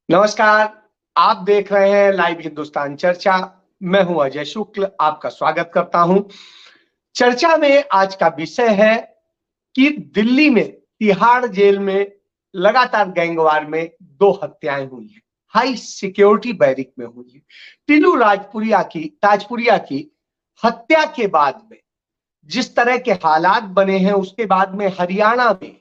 नमस्कार। आप देख रहे हैं लाइव हिंदुस्तान चर्चा। मैं हूं अजय शुक्ल, आपका स्वागत करता हूं। चर्चा में आज का विषय है कि दिल्ली में तिहाड़ जेल में लगातार गैंगवार में 2 हत्याएं हुई हैं, हाई सिक्योरिटी बैरिक में हुई है। टिल्लू ताजपुरिया की हत्या के बाद में जिस तरह के हालात बने हैं, उसके बाद में हरियाणा में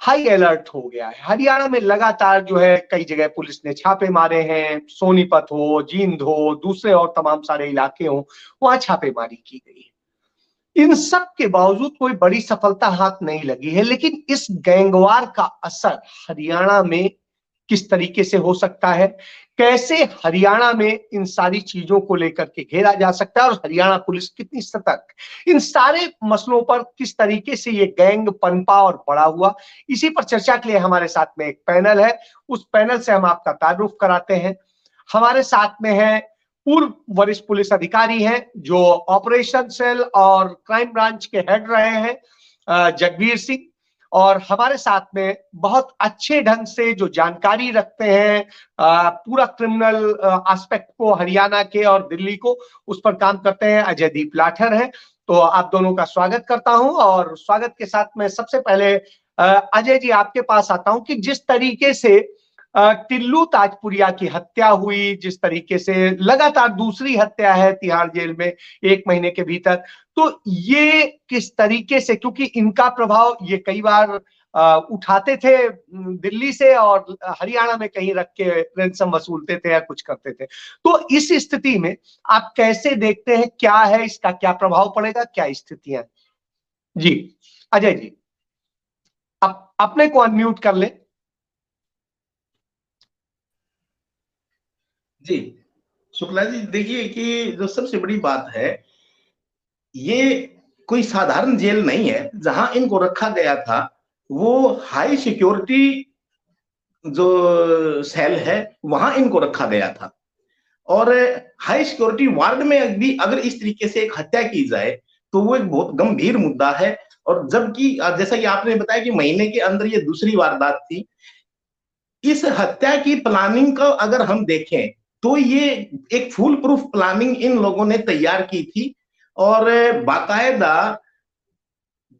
हाई अलर्ट हो गया है। हरियाणा में लगातार जो है कई जगह पुलिस ने छापे मारे हैं। सोनीपत हो, जींद हो, दूसरे और तमाम सारे इलाके हो, वहां छापेमारी की गई है। इन सब के बावजूद कोई बड़ी सफलता हाथ नहीं लगी है। लेकिन इस गैंगवार का असर हरियाणा में किस तरीके से हो सकता है, कैसे हरियाणा में इन सारी चीजों को लेकर के घेरा जा सकता है और हरियाणा पुलिस कितनी सतर्क, इन सारे मसलों पर किस तरीके से ये गैंग पनपा और बड़ा हुआ, इसी पर चर्चा के लिए हमारे साथ में एक पैनल है। उस पैनल से हम आपका तारुफ कराते हैं। हमारे साथ में है पूर्व वरिष्ठ पुलिस अधिकारी हैं जो ऑपरेशन सेल और क्राइम ब्रांच के हेड रहे हैं, जगबीर सिंह। और हमारे साथ में बहुत अच्छे ढंग से जो जानकारी रखते हैं पूरा क्रिमिनल एस्पेक्ट को, हरियाणा के और दिल्ली को, उस पर काम करते हैं, अजयदीप लाठर हैं। तो आप दोनों का स्वागत करता हूं। और स्वागत के साथ मैं सबसे पहले अजय जी आपके पास आता हूं कि जिस तरीके से टिल्लू ताजपुरिया की हत्या हुई, जिस तरीके से लगातार दूसरी हत्या है तिहाड़ जेल में 1 महीने के भीतर, तो ये किस तरीके से, क्योंकि इनका प्रभाव ये कई बार उठाते थे दिल्ली से और हरियाणा में कहीं रख के रैंसम वसूलते थे या कुछ करते थे। तो इस स्थिति में आप कैसे देखते हैं, क्या है इसका, क्या प्रभाव पड़ेगा, क्या स्थितियां? जी अजय जी, आप अपने को अनम्यूट कर ले। जी शुक्ला जी, देखिए कि जो सबसे बड़ी बात है, ये कोई साधारण जेल नहीं है जहां इनको रखा गया था। वो हाई सिक्योरिटी जो सेल है, वहां इनको रखा गया था। और हाई सिक्योरिटी वार्ड में भी अगर इस तरीके से एक हत्या की जाए तो वो एक बहुत गंभीर मुद्दा है। और जबकि जैसा कि आपने बताया कि महीने के अंदर ये दूसरी वारदात थी। इस हत्या की प्लानिंग का अगर हम देखें तो ये एक फुल प्रूफ प्लानिंग इन लोगों ने तैयार की थी। और बाकायदा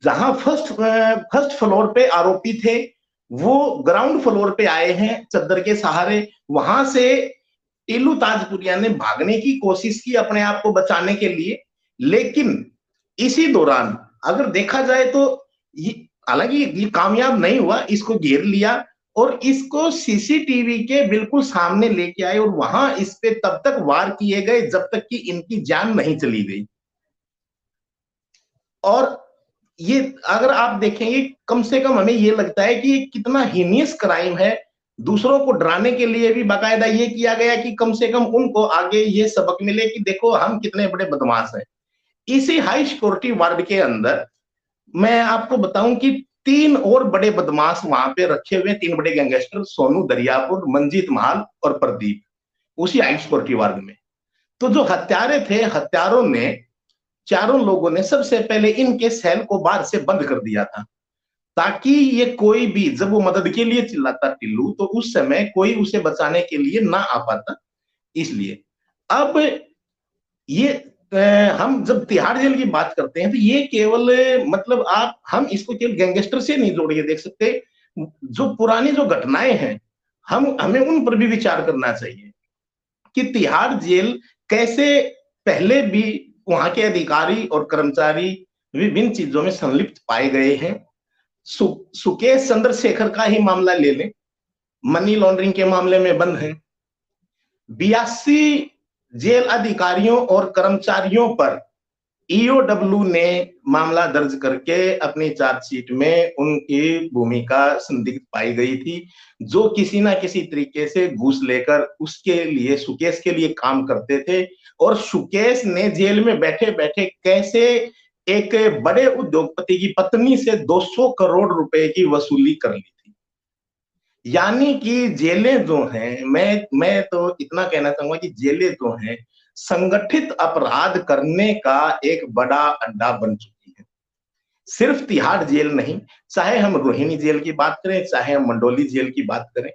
जहां फर्स्ट फर्स्ट फ्लोर पे आरोपी थे, वो ग्राउंड फ्लोर पे आए हैं चद्दर के सहारे। वहां से टीलू ताजपुरिया ने भागने की कोशिश की अपने आप को बचाने के लिए। लेकिन इसी दौरान अगर देखा जाए तो ये, हालांकि ये कामयाब नहीं हुआ, इसको घेर लिया और इसको सीसीटीवी के बिल्कुल सामने लेके आए और वहां इस पे तब तक वार किए गए जब तक कि इनकी जान नहीं चली गई। और ये अगर आप देखेंगे, कम से कम हमें ये लगता है कि ये कितना हीनियस क्राइम है। दूसरों को डराने के लिए भी बाकायदा ये किया गया कि कम से कम उनको आगे ये सबक मिले कि देखो हम कितने बड़े बदमाश हैं। इसी हाई सिक्योरिटी वार्ड के अंदर मैं आपको बताऊं कि 3 और बड़े बदमाश वहां पे रखे हुए, 3 बड़े गैंगस्टर, सोनू दरियापुर, मंजीत महाल और प्रदीप, उसी हाई सिक्योरिटी वार्ड में। तो जो हत्यारे थे, हत्यारों ने, चारों लोगों ने सबसे पहले इनके सेल को बाहर से बंद कर दिया था, ताकि ये कोई भी, जब वो मदद के लिए चिल्लाता टिल्लू, तो उस समय कोई उसे बचाने के लिए ना आ पाता। इसलिए अब ये हम जब तिहाड़ जेल की बात करते हैं तो ये केवल मतलब आप, हम इसको केवल गैंगस्टर से नहीं जोड़ के देख सकते। जो पुरानी जो घटनाएं हैं, हम हमें उन पर भी विचार करना चाहिए कि तिहाड़ जेल कैसे पहले भी वहां के अधिकारी और कर्मचारी विभिन्न चीजों में संलिप्त पाए गए हैं। सुकेश चंद्रशेखर का ही मामला ले लें, मनी लॉन्ड्रिंग के मामले में बंद है। 82 जेल अधिकारियों और कर्मचारियों पर ईओडब्ल्यू ने मामला दर्ज करके अपनी चार्जशीट में उनकी भूमिका संदिग्ध पाई गई थी, जो किसी ना किसी तरीके से घूस लेकर उसके लिए, सुकेश के लिए काम करते थे। और सुकेश ने जेल में बैठे बैठे कैसे एक बड़े उद्योगपति की पत्नी से 200 करोड़ रुपए की वसूली कर ली थी। यानी कि जेलें जो हैं, मैं तो इतना कहना चाहूंगा कि जेलें जो हैं संगठित अपराध करने का एक बड़ा अड्डा बन चुकी है। सिर्फ तिहाड़ जेल नहीं, चाहे हम रोहिणी जेल की बात करें, चाहे हम मंडोली जेल की बात करें,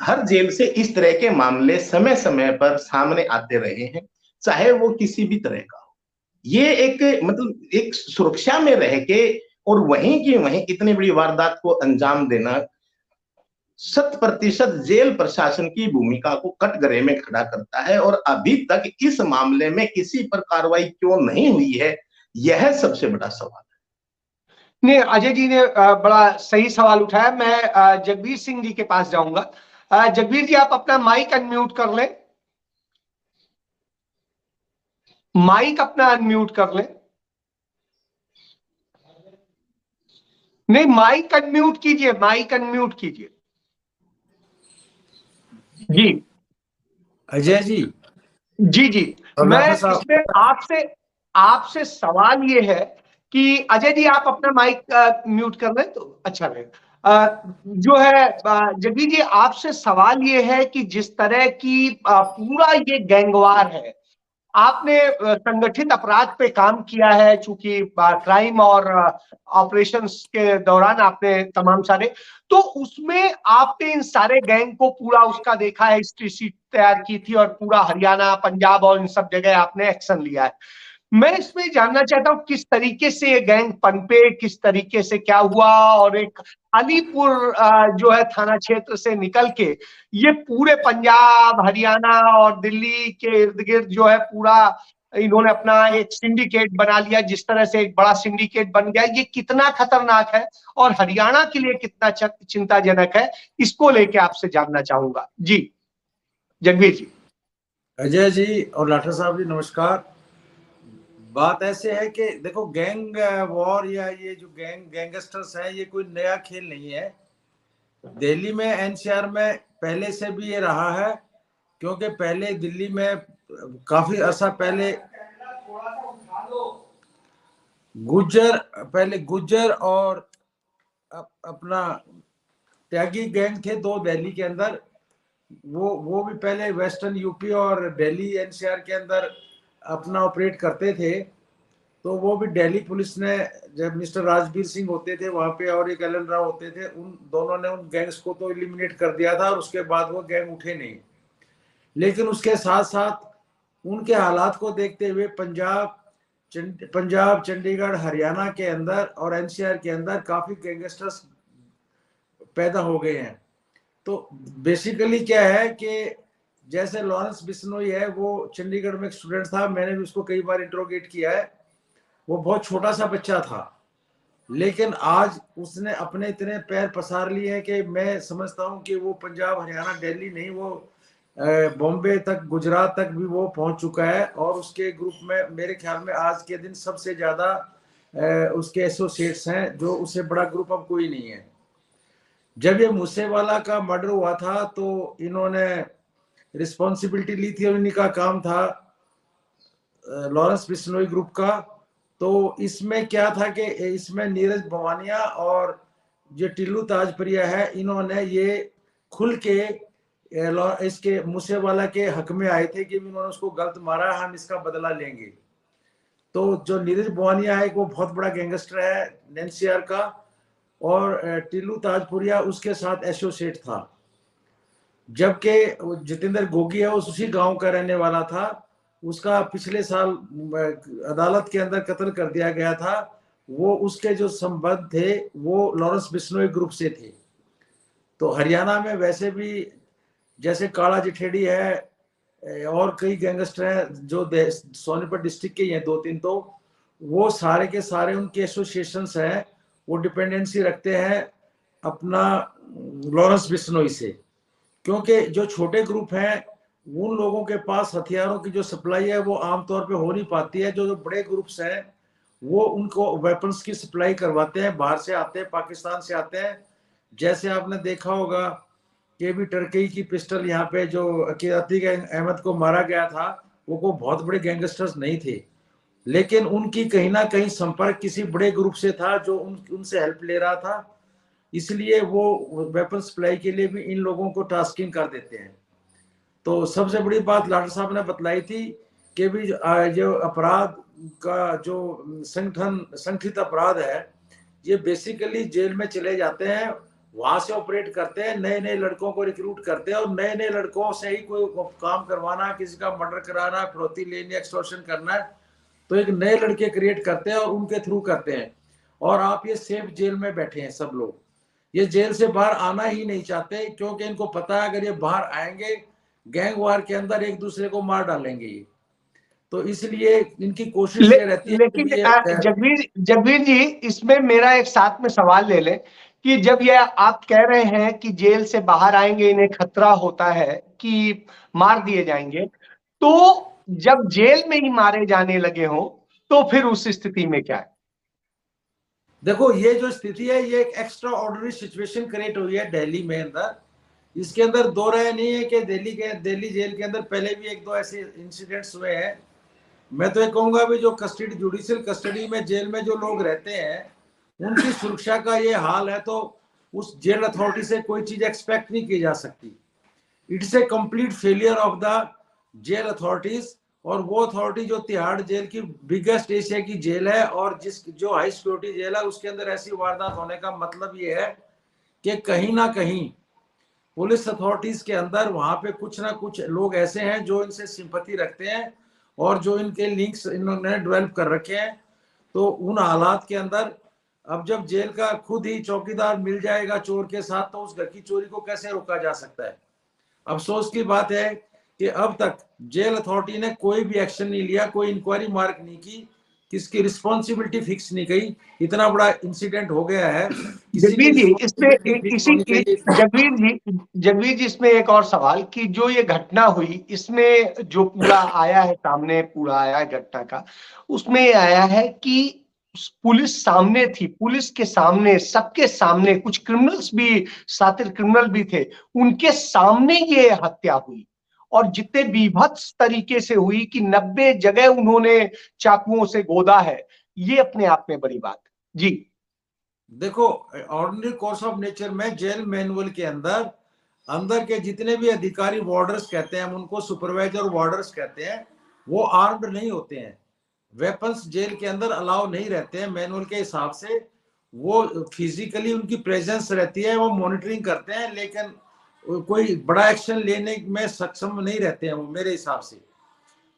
हर जेल से इस तरह के मामले समय समय पर सामने आते रहे हैं, चाहे वो किसी भी तरह का हो। ये एक मतलब एक सुरक्षा में रह के और वहीं की वहीं इतनी बड़ी वारदात को अंजाम देना 100% जेल प्रशासन की भूमिका को कटघरे में खड़ा करता है। और अभी तक इस मामले में किसी पर कार्रवाई क्यों नहीं हुई है, यह सबसे बड़ा सवाल है। नहीं, अजय जी ने बड़ा सही सवाल उठाया। मैं जगबीर सिंह जी के पास जाऊंगा। जगबीर जी, आप अपना माइक अनम्यूट कर लें। माइक अपना अनम्यूट कर लें। नहीं, माइक अनम्यूट कीजिए, माइक अनम्यूट कीजिए। जी अजय जी। जी जी। मैं डॉक्टर साहब, इसमें आपसे आपसे सवाल ये है कि अजय जी, आप अपना माइक म्यूट कर लें तो अच्छा रहेगा। जो है जगदीश जी, आपसे सवाल ये है कि जिस तरह की पूरा ये गैंगवार है, आपने संगठित अपराध पे काम किया है, चूंकि क्राइम और ऑपरेशंस के दौरान आपने तमाम सारे, तो उसमें आपने इन सारे गैंग को पूरा उसका देखा है, हिस्ट्री शीट तैयार की थी और पूरा हरियाणा, पंजाब और इन सब जगह आपने एक्शन लिया है। मैं इसमें जानना चाहता हूं किस तरीके से ये गैंग पनपे, किस तरीके से क्या हुआ, और एक अलीपुर जो है थाना क्षेत्र से निकल के ये पूरे पंजाब, हरियाणा और दिल्ली के इर्द गिर्द जो है पूरा इन्होंने अपना एक सिंडिकेट बना लिया। जिस तरह से एक बड़ा सिंडिकेट बन गया, ये कितना खतरनाक है और हरियाणा के लिए कितना चिंताजनक है, इसको लेके आपसे जानना चाहूंगा। जी जगवीर जी। अजय जी और डॉक्टर साहब जी, नमस्कार। बात ऐसे है कि देखो, गैंग वॉर या ये जो गैंगस्टर्स हैं, ये कोई नया खेल नहीं है। दिल्ली में, एनसीआर में पहले से भी ये रहा है, क्योंकि पहले दिल्ली में काफी अर्सा पहले गुज्जर और अपना त्यागी गैंग थे दो दिल्ली के अंदर। वो भी पहले वेस्टर्न यूपी और दिल्ली एनसीआर के अंदर अपना ऑपरेट करते थे। तो वो भी दिल्ली पुलिस ने, जब मिस्टर राजवीर सिंह होते थे वहां पे और एक एलन राव होते थे, उन दोनों ने उन गैंग्स को तो एलिमिनेट कर दिया था और उसके बाद वो गैंग उठे नहीं। लेकिन उसके साथ साथ उनके हालात को देखते हुए पंजाब, चंडीगढ़, हरियाणा के अंदर और एनसीआर के अंदर काफी गैंगस्टर्स पैदा हो गए हैं। तो बेसिकली क्या है कि जैसे लॉरेंस बिश्नोई है, वो चंडीगढ़ में एक स्टूडेंट था, मैंने भी उसको कई बार इंट्रोगेट किया है। वो बहुत छोटा सा बच्चा था, लेकिन आज उसने अपने इतने पैर पसार लिए हैं कि मैं समझता हूं कि वो पंजाब, हरियाणा, दिल्ली नहीं, वो बॉम्बे तक, गुजरात तक भी वो पहुंच चुका है। और उसके ग्रुप में मेरे ख्याल में आज के दिन सबसे ज्यादा उसके एसोसिएट्स हैं, जो उससे बड़ा ग्रुप अब कोई नहीं है। जब ये मूसेवाला का मर्डर हुआ था तो इन्होंने रिस्पॉन्सिबिलिटी ली थी और इन्हीं का काम था, लॉरेंस बिश्नोई ग्रुप का। तो इसमें क्या था कि इसमें नीरज भवानिया और जो टिल्लू ताजप्रिया है, इन्होंने ये खुल के इसके मूसेवाला के हक में आए थे कि इन्होंने उसको गलत मारा, हम इसका बदला लेंगे। तो जो नीरज भवानिया है वो बहुत बड़ा गैंगस्टर है एनसीआर का, और टिल्लू ताजपुरिया उसके साथ एसोसिएट था। जबकि जितेंद्र गोगी है, उसी गांव का रहने वाला था, उसका पिछले साल अदालत के अंदर कत्ल कर दिया गया था। वो उसके जो संबंध थे वो लॉरेंस बिश्नोई ग्रुप से थे। तो हरियाणा में वैसे भी जैसे काला जिठेड़ी है और कई गैंगस्टर हैं जो सोनीपत डिस्ट्रिक्ट के ही हैं, 2-3, तो वो सारे के सारे उनके एसोसिएशंस हैं, वो डिपेंडेंसी रखते हैं अपना लॉरेंस बिश्नोई से। क्योंकि जो छोटे ग्रुप हैं उन लोगों के पास हथियारों की जो सप्लाई है वो आमतौर पे हो नहीं पाती है। जो बड़े ग्रुप्स हैं वो उनको वेपन्स की सप्लाई करवाते हैं, बाहर से आते हैं, पाकिस्तान से आते हैं। जैसे आपने देखा होगा कि भी टर्की की पिस्टल यहाँ पे जो अतीक अहमद को मारा गया था, वो को बहुत बड़े गैंगस्टर्स नहीं थे, लेकिन उनकी कहीं ना कहीं संपर्क किसी बड़े ग्रुप से था जो उनसे हेल्प ले रहा था। इसलिए वो वेपन सप्लाई के लिए भी इन लोगों को टास्किंग कर देते हैं। तो सबसे बड़ी बात डॉक्टर साहब ने बतलाई थी कि भी जो अपराध का जो संगठित अपराध है, ये बेसिकली जेल में चले जाते हैं वहां से ऑपरेट करते हैं, नए नए लड़कों को रिक्रूट करते हैं और नए नए लड़कों से ही कोई काम करवाना, किसी का मर्डर कराना, फिरौती लेनी, एक्सटॉर्शन करना है, तो एक नए लड़के क्रिएट करते हैं और उनके थ्रू करते हैं। और आप ये सेफ जेल में बैठे हैं सब लोग, ये जेल से बाहर आना ही नहीं चाहते, क्योंकि इनको पता है अगर ये बाहर आएंगे गैंग वार के अंदर एक दूसरे को मार डालेंगे ये, तो इसलिए इनकी कोशिश ये रहती है लेकिन कि ये जगवीर जी, इसमें मेरा एक साथ में सवाल ले लें कि जब ये आप कह रहे हैं कि जेल से बाहर आएंगे इन्हें खतरा होता है कि मार दिए जाएंगे, तो जब जेल में ही मारे जाने लगे हो तो फिर उस स्थिति में क्या है? देखो, ये जो स्थिति है ये एक एक्स्ट्रा ऑर्डिनरी सिचुएशन क्रिएट हुई है दिल्ली में अंदर। इसके अंदर दो राय नहीं है कि दिल्ली जेल के अंदर पहले भी एक दो ऐसे इंसिडेंट्स हुए हैं। मैं तो ये कहूंगा भी जो कस्टडी, जुडिशियल कस्टडी में जेल में जो लोग रहते हैं उनकी सुरक्षा का ये हाल है, तो उस जेल अथॉरिटी से कोई चीज एक्सपेक्ट नहीं की जा सकती। It's a complete failure of the jail authorities. और वो अथॉरिटी जो तिहाड़ जेल की बिगेस्ट एशिया की जेल है और जो हाई सिक्योरिटी जेल है, उसके अंदर ऐसी वारदात होने का मतलब ये है कि कहीं ना कहीं पुलिस अथॉरिटीज के अंदर वहां पे कुछ ना कुछ लोग ऐसे हैं जो इनसे सिंपैथी रखते हैं और जो इनके लिंक्स इन्होंने डेवलप कर रखे हैं। तो उन हालात के अंदर अब जब जेल का खुद ही चौकीदार मिल जाएगा चोर के साथ, तो उस घर की चोरी को कैसे रोका जा सकता है? अफसोस की बात है कि अब तक जेल अथॉरिटी ने कोई भी एक्शन नहीं लिया, कोई इंक्वायरी मार्क नहीं की, किसकी रिस्पॉन्सिबिलिटी फिक्स नहीं गई। इतना बड़ा इंसिडेंट हो गया है, जगवीर जी जगवीर जी इसमें एक और सवाल कि जो ये घटना हुई इसमें जो पूरा आया है सामने, पूरा आया है घटना का, उसमें ये आया है कि पुलिस सामने थी, पुलिस के सामने, सबके सामने, कुछ क्रिमिनल्स भी, सातिर क्रिमिनल भी थे, उनके सामने ये हत्या हुई और जितने बीभत्स तरीके से हुई कि 90 जगह उन्होंने चाकुओं से गोदा है, ये अपने आप में बड़ी बात जी। देखो, ऑर्डिनरी कोर्स ऑफ नेचर में जेल मैनुअल के अंदर के जितने भी अधिकारी, वार्डर्स कहते हैं हम उनको, सुपरवाइजर वार्डर्स कहते हैं, वो आर्म्ड नहीं होते हैं। वेपन्स जेल के अंदर अलाउ नहीं रहते हैं मैनुअल के हिसाब से। वो फिजिकली उनकी प्रेजेंस रहती है, वो मॉनिटरिंग करते हैं, लेकिन कोई बड़ा एक्शन लेने में सक्षम नहीं रहते हैं वो मेरे हिसाब से।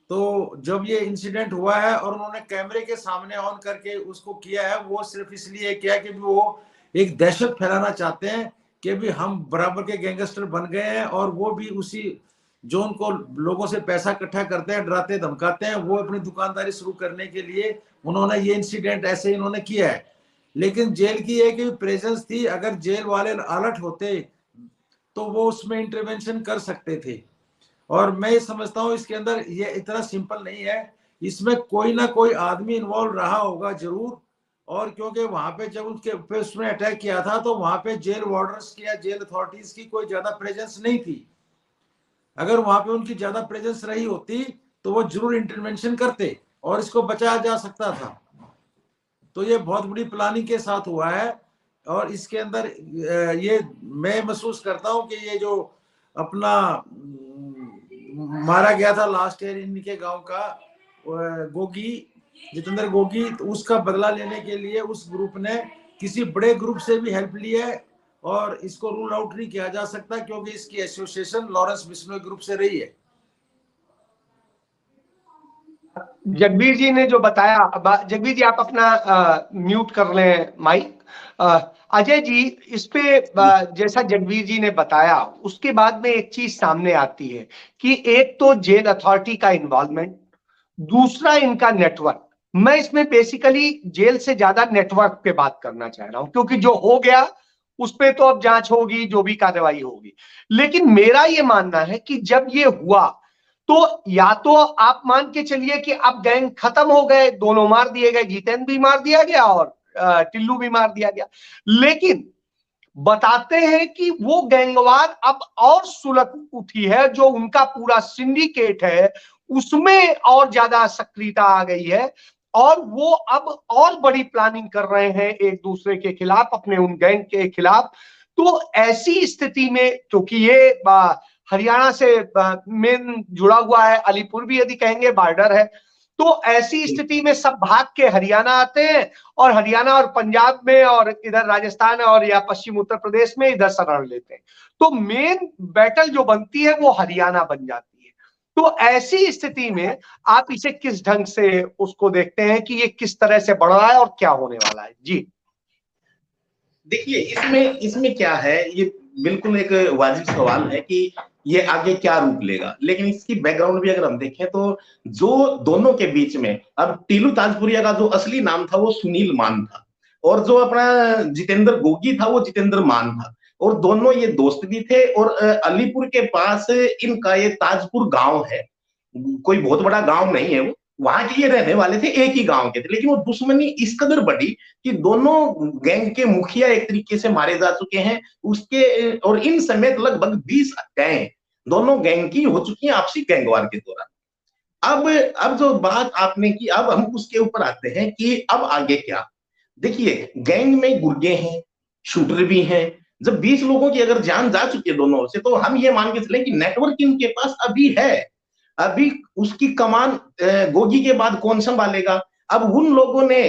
तो जब ये इंसिडेंट हुआ है और उन्होंने कैमरे के सामने ऑन करके उसको किया है, वो सिर्फ इसलिए किया कि वो एक दहशत फैलाना चाहते हैं कि भी हम बराबर के गैंगस्टर बन गए हैं, और वो भी उसी जो उनको लोगों से पैसा इकट्ठा करते हैं, डराते धमकाते हैं, वो अपनी दुकानदारी शुरू करने के लिए उन्होंने ये इंसिडेंट ऐसे इन्होंने किया है। लेकिन जेल की एक प्रेजेंस थी, अगर जेल वाले अलर्ट होते तो वो उसमें इंटरवेंशन कर सकते थे। और मैं ये समझता हूँ इसके अंदर ये इतना सिंपल नहीं है, इसमें कोई ना कोई आदमी इन्वॉल्व रहा होगा जरूर। और क्योंकि वहां पे जब उसके ऊपर उसने अटैक किया था तो वहां पे जेल वार्डर्स की या जेल अथॉरिटीज की कोई ज्यादा प्रेजेंस नहीं थी। अगर वहां पे उनकी ज्यादा प्रेजेंस रही होती तो वो जरूर इंटरवेंशन करते और इसको बचाया जा सकता था। तो ये बहुत बड़ी प्लानिंग के साथ हुआ है। और इसके अंदर ये मैं महसूस करता हूँ कि ये जो अपना मारा गया था लास्ट ईयर इनके गांव का गोगी, जितेंद्र गोगी, तो उसका बदला लेने के लिए उस ग्रुप ने किसी बड़े ग्रुप से भी हेल्प ली है और इसको रूल आउट नहीं किया जा सकता क्योंकि इसकी एसोसिएशन लॉरेंस बिश्नोई ग्रुप से रही है। जगबीर जी ने जो बताया, जगबीर जी आप अपना म्यूट कर लें माइक। अजय जी, इस पे जैसा जगबीर जी ने बताया उसके बाद में एक चीज सामने आती है कि एक तो जेल अथॉरिटी का इन्वॉल्वमेंट, दूसरा इनका नेटवर्क। मैं इसमें बेसिकली जेल से ज्यादा नेटवर्क पे बात करना चाह रहा हूं क्योंकि जो हो गया उस पे तो अब जांच होगी, जो भी कार्रवाई होगी। लेकिन मेरा ये मानना है कि जब ये हुआ तो या तो आप मान के चलिए कि अब गैंग खत्म हो गए, दोनों मार दिए गए, जितेंद्र भी मार दिया गया और टिल्लू भी मार दिया गया। लेकिन बताते हैं कि वो गैंगवार अब और सुलग उठी है, जो उनका पूरा सिंडिकेट है उसमें और ज्यादा सक्रियता आ गई है और वो अब और बड़ी प्लानिंग कर रहे हैं एक दूसरे के खिलाफ, अपने उन गैंग के खिलाफ। तो ऐसी स्थिति में, क्योंकि ये हरियाणा से मेन जुड़ा हुआ है, अलीपुर भी यदि कहेंगे बॉर्डर है, तो ऐसी स्थिति में सब भाग के हरियाणा आते हैं और हरियाणा और पंजाब में और इधर राजस्थान और या पश्चिम उत्तर प्रदेश में इधर शरण लेते हैं। तो मेन बैटल जो बनती है वो हरियाणा बन जाती है। तो ऐसी स्थिति में आप इसे किस ढंग से उसको देखते हैं कि ये किस तरह से बढ़ रहा है और क्या होने वाला है? जी देखिए, इसमें क्या है, ये बिल्कुल एक वाजिब सवाल है कि ये आगे क्या रूप लेगा, लेकिन इसकी बैकग्राउंड भी अगर हम देखें तो जो दोनों के बीच में, अब टीलू ताजपुरिया का जो असली नाम था वो सुनील मान था, और जो अपना जितेंद्र गोगी था वो जितेंद्र मान था, और दोनों ये दोस्त भी थे। और अलीपुर के पास इनका ये ताजपुर गांव है, कोई बहुत बड़ा गांव नहीं है वो, वहां के ये रहने वाले थे, एक ही गांव के थे, लेकिन वो दुश्मनी इस कदर बढ़ी कि दोनों गैंग के मुखिया एक तरीके से मारे जा चुके हैं उसके, और इन समेत लगभग 20 हत्याएं दोनों गैंग की हो चुकी हैं आपसी गैंगवार के दौरान। अब जो बात आपने की, अब हम उसके ऊपर आते हैं कि अब आगे क्या। देखिए, गैंग में गुर्गे हैं, शूटर भी हैं। जब 20 लोगों की अगर जान जा चुकी है दोनों से, तो हम ये मान के चले कि नेटवर्क इनके पास अभी है। अभी उसकी कमान गोगी के बाद कौन संभालेगा? अब उन लोगों ने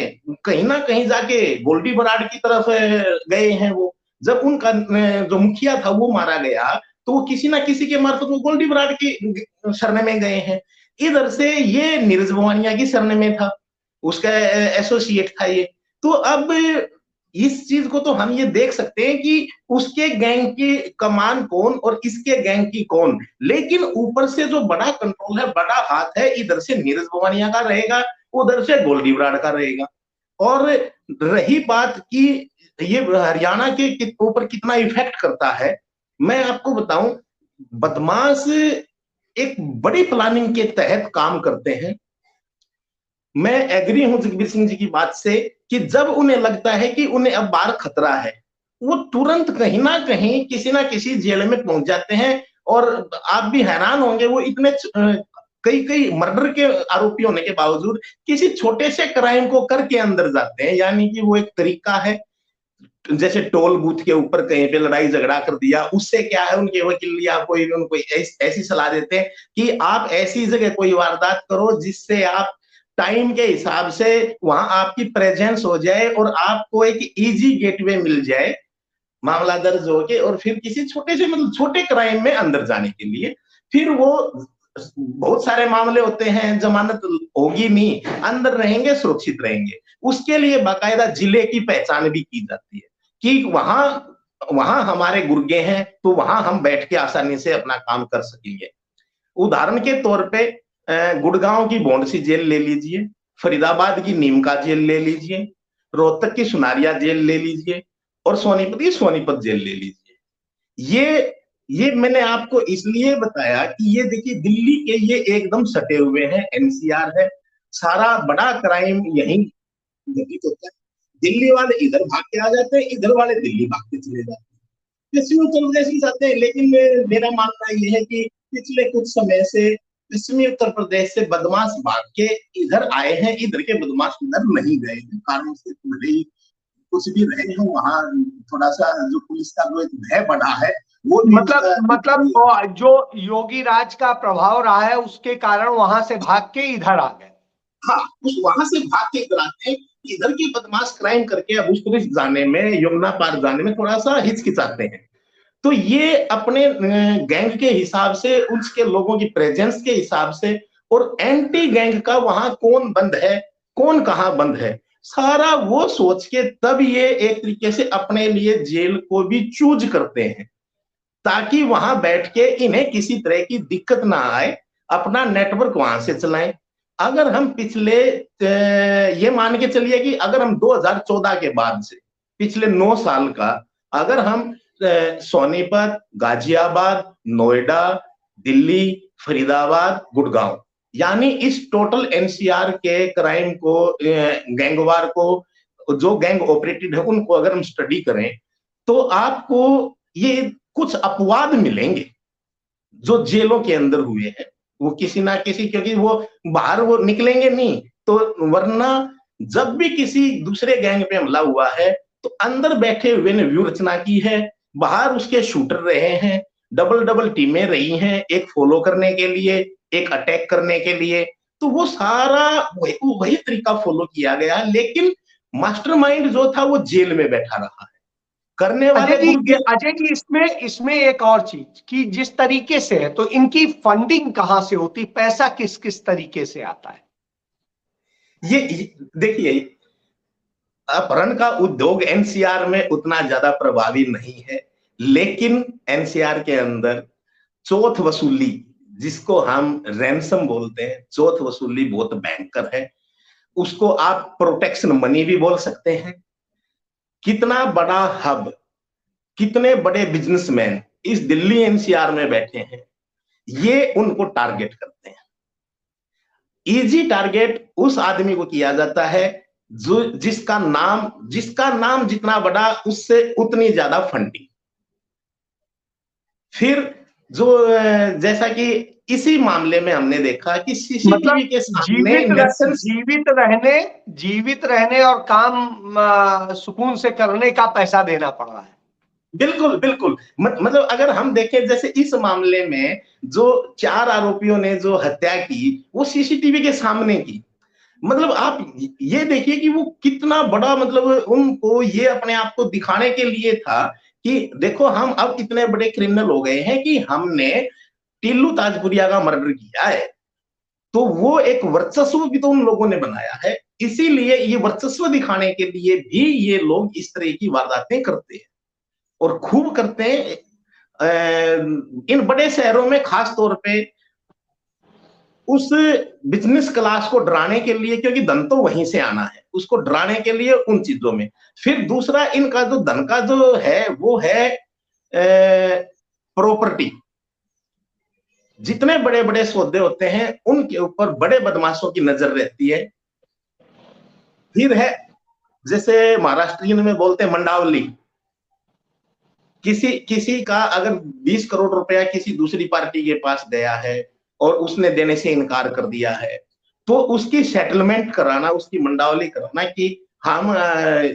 कहीं ना कहीं जाके गोल्डी बराड़ की तरफ गए हैं। वो जब उनका जो मुखिया था वो मारा गया, तो वो किसी ना किसी के मार्फत वो गोल्डी बराड़ की शरण में गए हैं। इधर से ये नीरज भवानिया की शरण में था, उसका एसोसिएट था ये। तो अब इस चीज को तो हम ये देख सकते हैं कि उसके गैंग की कमान कौन और इसके गैंग की कौन, लेकिन ऊपर से जो बड़ा कंट्रोल है, बड़ा हाथ है, इधर से नीरज भवानिया का रहेगा, उधर से गोल्डी बराड़ का रहेगा। और रही बात कि ये हरियाणा के ऊपर कितना इफेक्ट करता है, मैं आपको बताऊं, बदमाश एक बड़ी प्लानिंग के तहत काम करते हैं। मैं एग्री हूं जगबीर सिंह जी की बात से कि जब उन्हें लगता है कि उन्हें अब बाहर खतरा है, वो तुरंत कहीं ना कहीं किसी ना किसी जेल में पहुंच जाते हैं। और आप भी हैरान होंगे, वो इतने कई कई मर्डर के आरोपी होने के बावजूद किसी छोटे से क्राइम को करके अंदर जाते हैं। यानी कि वो एक तरीका है, जैसे टोल बूथ के ऊपर कहीं पे लड़ाई झगड़ा कर दिया, उससे क्या है, उनके वकील या कोई उनको ऐसी सलाह देते हैं कि आप ऐसी जगह कोई वारदात करो जिससे आप टाइम के हिसाब से वहां आपकी प्रेजेंस हो जाए और आपको एक इजी गेटवे मिल जाए मामला दर्ज होके, और फिर किसी छोटे से मतलब छोटे क्राइम में अंदर जाने के लिए। फिर वो बहुत सारे मामले होते हैं, जमानत होगी नहीं, अंदर रहेंगे, सुरक्षित रहेंगे। उसके लिए बाकायदा जिले की पहचान भी की जाती है कि वहां हमारे गुर्गे हैं, तो वहां हम बैठ के आसानी से अपना काम कर सकेंगे। उदाहरण के तौर पे गुड़गांव की भोंडसी जेल ले लीजिए, फरीदाबाद की नीमका जेल ले लीजिए, रोहतक की सुनारिया जेल ले लीजिए, और सोनीपत की सोनीपत जेल ले लीजिए। ये मैंने आपको इसलिए बताया कि ये देखिए, दिल्ली के ये एकदम सटे हुए हैं, एनसीआर है, सारा बड़ा क्राइम यही घटित होता है। दिल्ली वाले इधर भाग के आ जाते हैं, इधर वाले दिल्ली भाग के चले जाते हैं, पश्चिमी उत्तर प्रदेश भी जाते हैं। लेकिन मेरा मानना यह है कि पिछले कुछ समय से पश्चिमी उत्तर प्रदेश से बदमाश भाग के इधर आए हैं, इधर के बदमाश इधर नहीं गए हैं। कारण से भले ही कुछ भी रहे हैं, वहां थोड़ा सा जो पुलिस का जो एक भय बढ़ा है, वो मतलब जो योगी राज का प्रभाव रहा है उसके कारण वहां से भाग के इधर आ गए। हाँ, उस वहां से भाग के इधर आते हैं, इधर के बदमाश क्राइम करके अब उस तरफ जाने में, यमुना पार जाने में थोड़ा सा हिचकिचाते हैं। तो ये अपने गैंग के हिसाब से, उसके लोगों की प्रेजेंस के हिसाब से, और एंटी गैंग का वहां कौन बंद है, कौन कहां बंद है, सारा वो सोच के तब ये एक तरीके से अपने लिए जेल को भी चूज करते हैं, ताकि वहां बैठ के इन्हें किसी तरह की दिक्कत ना आए, अपना नेटवर्क वहां से चलाएं। अगर हम पिछले ये मान के चलिए कि अगर हम 2014 के बाद से पिछले 9 साल का अगर हम सोनीपत, गाजियाबाद, नोएडा, दिल्ली, फरीदाबाद, गुड़गांव, यानी इस टोटल एनसीआर के क्राइम को, गैंगवार को, जो गैंग ऑपरेटेड है, उनको अगर हम स्टडी करें, तो आपको ये कुछ अपवाद मिलेंगे जो जेलों के अंदर हुए हैं। वो किसी ना किसी, क्योंकि वो बाहर वो निकलेंगे नहीं, तो वरना जब भी किसी दूसरे गैंग पे हमला हुआ है, तो अंदर बैठे हुए ने व्यू रचना की है, बाहर उसके शूटर रहे हैं, डबल डबल टीमें रही हैं, एक फॉलो करने के लिए, एक अटैक करने के लिए। तो वो सारा वही तरीका फॉलो किया गया, लेकिन मास्टरमाइंड जो था वो जेल में बैठा रहा है। करने वाले अजय जी इसमें एक और चीज कि जिस तरीके से है, तो इनकी फंडिंग कहां से होती, पैसा किस किस तरीके से आता है? ये देखिए, अपहरण का उद्योग एनसीआर में उतना ज्यादा प्रभावी नहीं है, लेकिन एनसीआर के अंदर चौथ वसूली, जिसको हम रैंसम बोलते हैं, चौथ वसूली बहुत भयंकर है। उसको आप प्रोटेक्शन मनी भी बोल सकते हैं। कितना बड़ा हब, कितने बड़े बिजनेसमैन इस दिल्ली एनसीआर में बैठे हैं, ये उनको टारगेट करते हैं। इजी टारगेट उस आदमी को किया जाता है जो जिसका नाम जितना बड़ा, उससे उतनी ज्यादा फंडिंग। फिर जो जैसा कि इसी मामले में हमने देखा कि सीसीटीवी के सामने जीवित रहने और काम सुकून से करने का पैसा देना पड़ रहा है। बिल्कुल बिल्कुल, मतलब अगर हम देखें, जैसे इस मामले में जो 4 आरोपियों ने जो हत्या की, वो सीसीटीवी के सामने की। मतलब आप ये देखिए कि वो कितना बड़ा, मतलब उनको ये अपने आप को दिखाने के लिए था कि देखो हम अब इतने बड़े क्रिमिनल हो गए हैं कि हमने टिल्लू ताजपुरिया का मर्डर किया है। तो वो एक वर्चस्व भी तो उन लोगों ने बनाया है, इसीलिए ये वर्चस्व दिखाने के लिए भी ये लोग इस तरह की वारदातें करते हैं और खूब करते हैं। इन बड़े शहरों में खास तौर पे उस बिजनेस क्लास को डराने के लिए, क्योंकि धन तो वहीं से आना है, उसको डराने के लिए उन चीजों में। फिर दूसरा, इनका जो धन का जो है वो है प्रॉपर्टी। जितने बड़े बड़े सौदे होते हैं उनके ऊपर बड़े बदमाशों की नजर रहती है। फिर है, जैसे महाराष्ट्रियन में बोलते हैं मंडावली। किसी का अगर 20 करोड़ रुपया किसी दूसरी पार्टी के पास गया है और उसने देने से इनकार कर दिया है, तो उसकी सेटलमेंट कराना, उसकी मंडावली कराना कि हम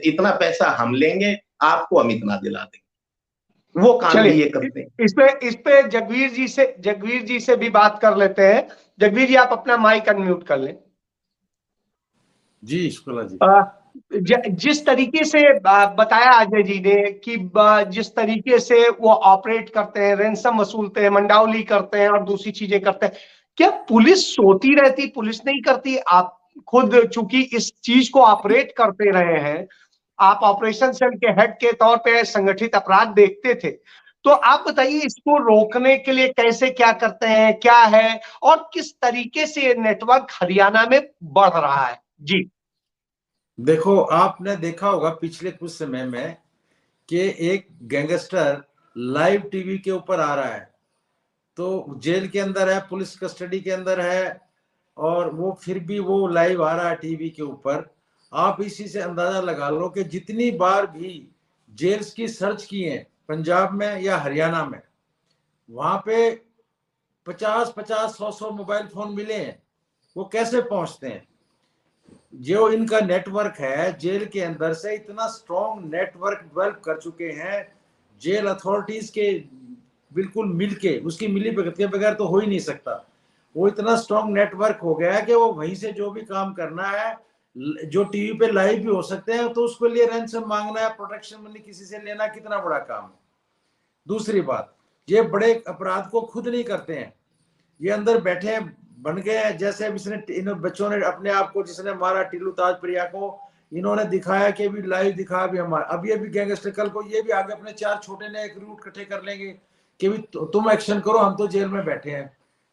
इतना पैसा हम लेंगे, आपको हम इतना दिला देंगे, वो काम भी ये करते हैं। इस पे जगवीर जी से भी बात कर लेते हैं। जगवीर जी, आप अपना माइक अनम्यूट कर लें। जी शुक्ला जी। जिस तरीके से बताया अजय जी ने कि जिस तरीके से वो ऑपरेट करते हैं, रेंसम वसूलते हैं, मंडावली करते हैं और दूसरी चीजें करते हैं, क्या पुलिस सोती रहती? पुलिस नहीं करती? आप खुद चूंकि इस चीज को ऑपरेट करते रहे हैं, आप ऑपरेशन सेल के हेड के तौर पे संगठित अपराध देखते थे, तो आप बताइए इसको रोकने के लिए कैसे क्या करते हैं, क्या है और किस तरीके से नेटवर्क हरियाणा में बढ़ रहा है? जी देखो, आपने देखा होगा पिछले कुछ समय में कि एक गैंगस्टर लाइव टीवी के ऊपर आ रहा है, तो जेल के अंदर है, पुलिस कस्टडी के अंदर है, और वो फिर भी वो लाइव आ रहा है टीवी के ऊपर। आप इसी से अंदाजा लगा लो कि जितनी बार भी जेल्स की सर्च की है पंजाब में या हरियाणा में, वहां पे 50-50, 100-100 मोबाइल फोन मिले हैं। वो कैसे पहुंचते हैं? जो इनका नेटवर्क है, जेल के अंदर से इतना स्ट्रॉन्ग नेटवर्क डेवलप कर चुके हैं, जेल अथॉरिटीज के बिल्कुल मिलके, उसकी मिली भगत के बगैर तो हो ही नहीं सकता। वो इतना स्ट्रॉन्ग नेटवर्क हो गया है कि वो वहीं से जो भी काम करना है, जो टीवी पे लाइव भी हो सकते हैं, तो उसके लिए रैंसम मांगना है, प्रोटेक्शन मनी किसी से लेना, कितना बड़ा काम है। दूसरी बात, ये बड़े अपराध को खुद नहीं करते हैं, ये अंदर बैठे बन गए हैं। जैसे अब इसने, इन बच्चों ने अपने आप को, जिसने मारा टिल्लू ताजप्रिया को, इन्होंने दिखाया कि भी लाइव दिखा भी हमारा, अभी गैंगस्टर, कल को ये भी आगे अपने 4 छोटे ने एक रूट इकट्ठे कर लेंगे कि भी तुम एक्शन करो, हम तो जेल में बैठे हैं,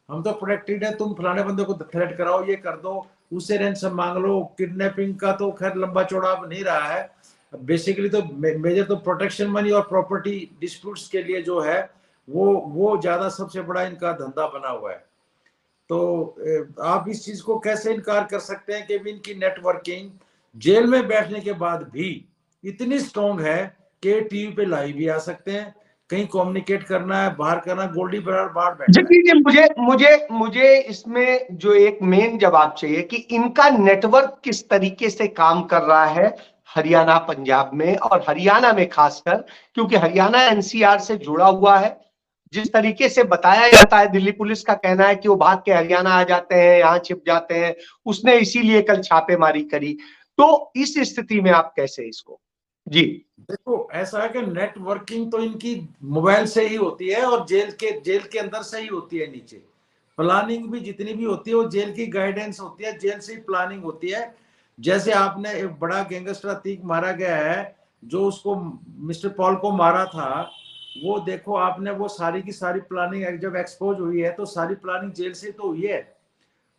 हम तो प्रोटेक्टेड है, तुम फलाने बंदे को थ्रेट कराओ, ये कर दो, उससे रैंसम मांग लो। किडनैपिंग का तो खैर लंबा चौड़ा अब नहीं रहा है, बेसिकली तो मेजर तो प्रोटेक्शन मनी और प्रॉपर्टी डिस्प्यूट्स के लिए जो है वो ज्यादा सबसे बड़ा इनका धंधा बना हुआ है। तो आप इस चीज को कैसे इनकार कर सकते हैं कि इनकी नेटवर्किंग जेल में बैठने के बाद भी इतनी स्ट्रॉन्ग है कि टीवी पे लाइव भी आ सकते हैं, कहीं कम्युनिकेट करना है, बाहर करना, गोल्डी बाहर बैठना। मुझे इसमें जो एक मेन जवाब चाहिए कि इनका नेटवर्क किस तरीके से काम कर रहा है हरियाणा पंजाब में, और हरियाणा में खासकर, क्योंकि हरियाणा एनसीआर से जुड़ा हुआ है, जिस तरीके से बताया जाता है, दिल्ली पुलिस का कहना है कि वो भाग के हरियाणा आ जाते हैं, यहाँ छिप जाते हैं, उसने इसीलिए कल छापेमारी करी। तो इस स्थिति में आप कैसे इसको? जी देखो, ऐसा है कि नेटवर्किंग तो इनकी मोबाइल से ही होती है और जेल के अंदर से ही होती है। नीचे प्लानिंग भी जितनी भी होती है वो जेल की गाइडेंस होती है, जेल से ही प्लानिंग होती है। जैसे आपने एक बड़ा गैंगस्टर अतीक मारा गया है, जो उसको मिस्टर पॉल को मारा था, वो देखो आपने, वो सारी की सारी प्लानिंग जब एक्सपोज हुई है तो सारी प्लानिंग जेल से तो हुई है।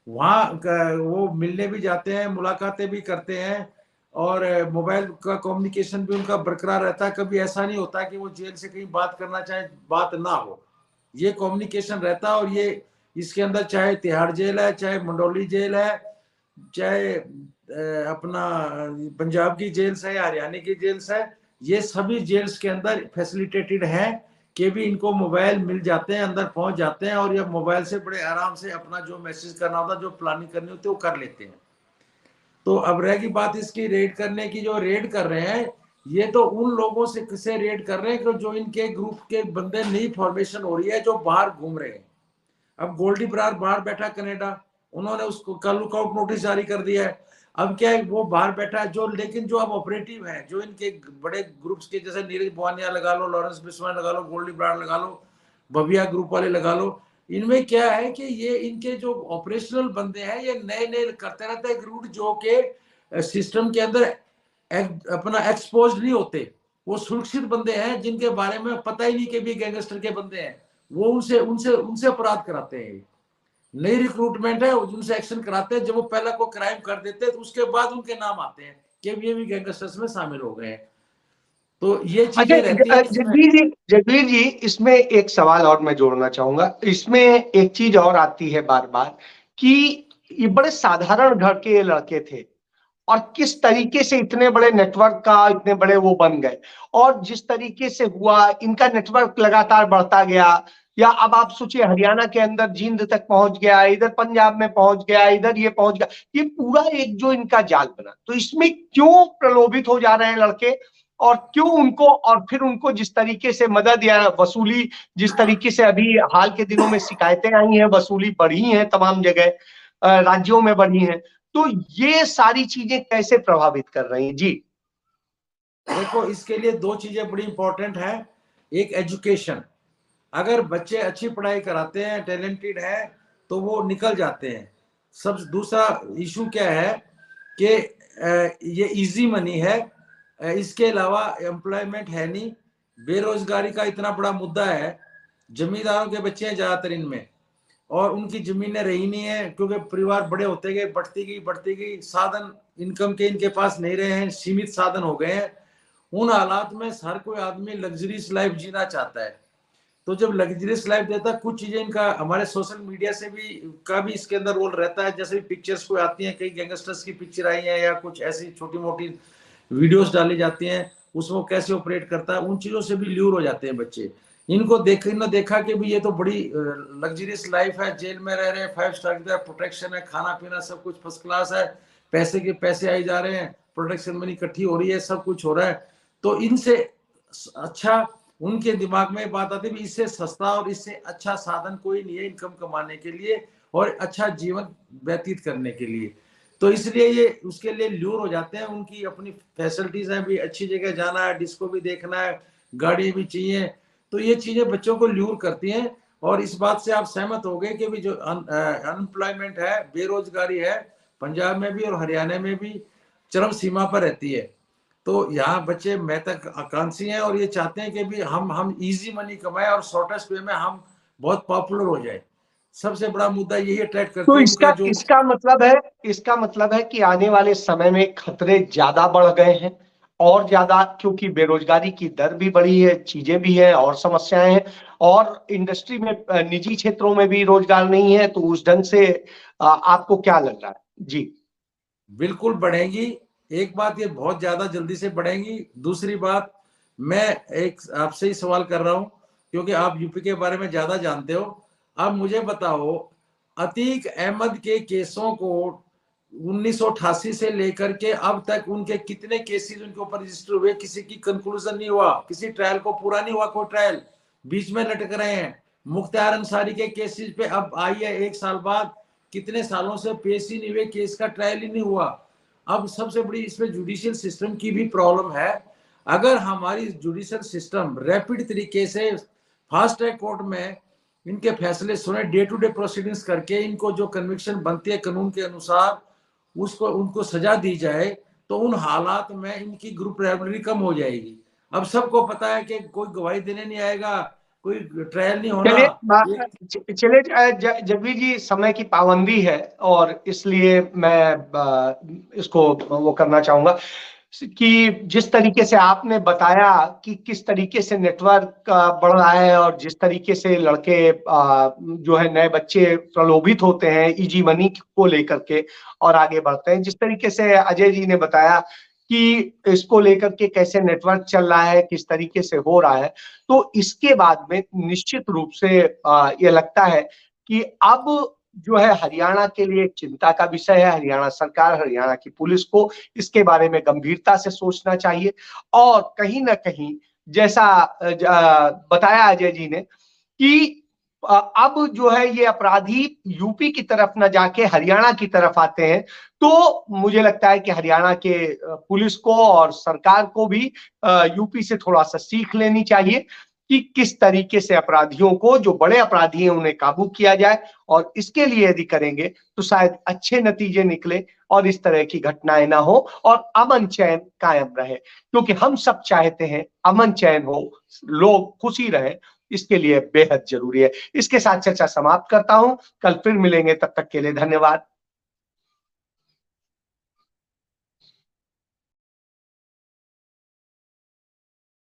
वहां वो मिलने भी जाते हैं, मुलाकातें भी करते हैं, और मोबाइल का कम्युनिकेशन भी उनका बरकरार रहता है। कभी ऐसा नहीं होता कि वो जेल से कहीं बात करना चाहे बात ना हो, ये कम्युनिकेशन रहता है। और ये इसके अंदर चाहे तिहाड़ जेल है, चाहे मंडोली जेल है, चाहे अपना पंजाब की जेल्स है, हरियाणा की जेल्स है, ये सभी जेल्स के अंदर फैसिलिटेटेड है कि भी इनको मोबाइल मिल जाते हैं, अंदर पहुंच जाते हैं, और ये मोबाइल से बड़े आराम से अपना जो मैसेज करना होता है, जो प्लानिंग करनी होती है, वो कर लेते हैं। तो अब रहेगी बात इसकी रेड करने की। जो रेड कर रहे हैं ये तो उन लोगों से रेड कर रहे हैं कि जो इनके ग्रुप के बंदे, नई फॉर्मेशन हो रही है, जो बाहर घूम रहे हैं। अब गोल्डी बरार बाहर बैठा कनाडा, उन्होंने उसको कल लुकआउट नोटिस जारी कर दिया है। अब क्या है, वो बाहर बैठा है जो, लेकिन जो अब ऑपरेटिव है, जो इनके बड़े ग्रुप्स के, जैसे नीरज बुवानिया लगा लो, लॉरेंस बिस्वान लगा लो, गोल्डी बरार लगा लो, बबिया ग्रुप वाले लगा लो, इनमें क्या है कि ये इनके जो ऑपरेशनल बंदे हैं ये नए नए करते रहते हैं रूट, जो के सिस्टम के अंदर अपना एक्सपोज नहीं होते। वो सुरक्षित बंदे हैं जिनके बारे में पता ही नहीं कि भी गैंगस्टर के बंदे हैं, वो उनसे उनसे उनसे अपराध कराते हैं। नई रिक्रूटमेंट है, उनसे एक्शन कराते हैं। जब वो पहला को क्राइम कर देते हैं तो उसके बाद उनके नाम आते हैं कि ये भी गैंगस्टर्स में शामिल हो गए हैं। तो ये अच्छा चीजें रहती है। जगबीर जी, इसमें एक सवाल और मैं जोड़ना चाहूंगा। इसमें एक चीज और आती है बार बार कि ये बड़े साधारण घर के लड़के थे, और किस तरीके से इतने बड़े नेटवर्क का, इतने बड़े वो बन गए, और जिस तरीके से हुआ इनका नेटवर्क लगातार बढ़ता गया। या अब आप सोचिए, हरियाणा के अंदर जींद तक पहुंच गया, इधर पंजाब में पहुंच गया, इधर ये पहुंच गया, ये पूरा एक जो इनका जाल बना। तो इसमें क्यों प्रलोभित हो जा रहे हैं लड़के, और क्यों उनको, और फिर उनको जिस तरीके से मदद या वसूली, जिस तरीके से अभी हाल के दिनों में शिकायतें आई हैं, वसूली बढ़ी है तमाम जगह, राज्यों में बढ़ी है, तो ये सारी चीजें कैसे प्रभावित कर रही हैं? जी देखो, इसके लिए दो चीजें बड़ी इंपॉर्टेंट है। एक एजुकेशन, अगर बच्चे अच्छी पढ़ाई कराते हैं, टैलेंटेड है, तो वो निकल जाते हैं। सब दूसरा इशू क्या है कि ये इजी मनी है, इसके अलावा एम्प्लॉयमेंट है नहीं, बेरोजगारी का इतना बड़ा मुद्दा है। जमींदारों के बच्चे हैं ज्यादातर इनमें, और उनकी जमीनें रही नहीं है क्योंकि परिवार बड़े होते गए, बढ़ती गई, साधन इनकम के इनके पास नहीं रहे हैं, सीमित साधन हो गए हैं। उन हालात में हर कोई आदमी लग्जरियस लाइफ जीना चाहता है। तो जब लग्जरियस लाइफ देता है, कुछ चीजें इनका हमारे सोशल मीडिया से भी का भी इसके अंदर रोल रहता है। जैसे पिक्चर्स कोई आती हैं, कई गैंगस्टर्स की पिक्चर आई है, या कुछ ऐसी छोटी मोटी वीडियोस डाली जाती हैं, उसमें कैसे ऑपरेट करता है, उन चीजों से भी ल्यूर हो जाते हैं बच्चे। इनको देखा कि भी ये तो बड़ी लग्जरियस लाइफ है, जेल में रह रहे हैं, 5 स्टार की प्रोटेक्शन है, खाना पीना सब कुछ फर्स्ट क्लास है, पैसे के पैसे आई जा रहे हैं, प्रोटेक्शन मनी इकट्ठी हो रही है, सब कुछ हो रहा है। तो इनसे अच्छा, उनके दिमाग में बात आती है इससे सस्ता और इससे अच्छा साधन कोई नहीं है इनकम कमाने के लिए और अच्छा जीवन व्यतीत करने के लिए। तो इसलिए ये उसके लिए ल्यूर हो जाते हैं। उनकी अपनी फैसिलिटीज हैं, भी अच्छी जगह जाना है, डिस्को भी देखना है, गाड़ी भी चाहिए, तो ये चीजें बच्चों को ल्यूर करती हैं। और इस बात से आप सहमत हो गए कि भी जो अनएम्प्लॉयमेंट है, बेरोजगारी है, पंजाब में भी और हरियाणा में भी चरम सीमा पर रहती है। तो यहाँ बच्चे मेहनत आकांक्षी हैं और ये चाहते हैं कि भी हम इजी मनी कमाएं और शॉर्टेस्ट वे में हम बहुत पॉपुलर हो जाए। सबसे बड़ा मुद्दा यही अट्रैक्ट करते तो हैं इसका उनका जो इसका मतलब है कि आने वाले समय में खतरे ज्यादा बढ़ गए हैं, और ज्यादा, क्योंकि बेरोजगारी की दर भी बढ़ी है, चीजें भी हैं और समस्याएं हैं, और इंडस्ट्री में, निजी क्षेत्रों में भी रोजगार नहीं है। तो उस ढंग से आपको क्या लग रहा है? जी बिल्कुल बढ़ेगी। एक बात, ये बहुत ज्यादा जल्दी से बढ़ेंगी। दूसरी बात, मैं एक आपसे ही सवाल कर रहा हूं क्योंकि आप यूपी के बारे में ज्यादा जानते हो। आप मुझे बताओ, अतीक अहमद के केसों को 1988 से लेकर के अब तक उनके कितने केसेस उनके ऊपर रजिस्टर हुए, किसी की कंक्लूजन नहीं हुआ, किसी ट्रायल को पूरा नहीं हुआ कोई ट्रायल। बीच में लटक रहे हैं। मुख्तार अंसारी के केसेस पे अब आई है 1 साल बाद, कितने सालों से पेश ही नहीं हुए, केस का ट्रायल ही नहीं हुआ। अब सबसे बड़ी इसमें जुडिशियल सिस्टम की भी प्रॉब्लम है। अगर हमारी जुडिशियल सिस्टम रैपिड तरीके से फास्ट ट्रैक कोर्ट में इनके फैसले सुने, डे टू डे प्रोसीडिंग्स करके इनको जो कन्विक्शन बनती है कानून के अनुसार उसको उनको सजा दी जाए, तो उन हालात में इनकी ग्रुप लायबिलिटी कम हो जाएगी। अब सबको पता है कि कोई गवाही देने नहीं आएगा, कोई ट्रायल नहीं होना। चलिए जगवीर जी, समय की पाबंदी है और इसलिए मैं इसको वो करना चाहूंगा कि जिस तरीके से आपने बताया कि किस तरीके से नेटवर्क बढ़ रहा है और जिस तरीके से लड़के जो है नए बच्चे प्रलोभित होते हैं इजी मनी को लेकर के और आगे बढ़ते हैं, जिस तरीके से अजय जी ने बताया कि इसको लेकर के कैसे नेटवर्क चल रहा है, किस तरीके से हो रहा है, तो इसके बाद में निश्चित रूप से ये लगता है कि अब जो है हरियाणा के लिए चिंता का विषय है। हरियाणा सरकार, हरियाणा की पुलिस को इसके बारे में गंभीरता से सोचना चाहिए और कहीं ना कहीं जैसा बताया अजय जी ने कि अब जो है ये अपराधी यूपी की तरफ न जाके हरियाणा की तरफ आते हैं, तो मुझे लगता है कि हरियाणा के पुलिस को और सरकार को भी यूपी से थोड़ा सा सीख लेनी चाहिए कि किस तरीके से अपराधियों को, जो बड़े अपराधी हैं, उन्हें काबू किया जाए। और इसके लिए यदि करेंगे तो शायद अच्छे नतीजे निकले और इस तरह की घटनाएं ना हो और अमन चैन कायम रहे, क्योंकि हम सब चाहते हैं अमन चैन हो, लोग खुशी रहे, इसके लिए बेहद जरूरी है। इसके साथ चर्चा समाप्त करता हूं, कल फिर मिलेंगे, तब तक के लिए धन्यवाद।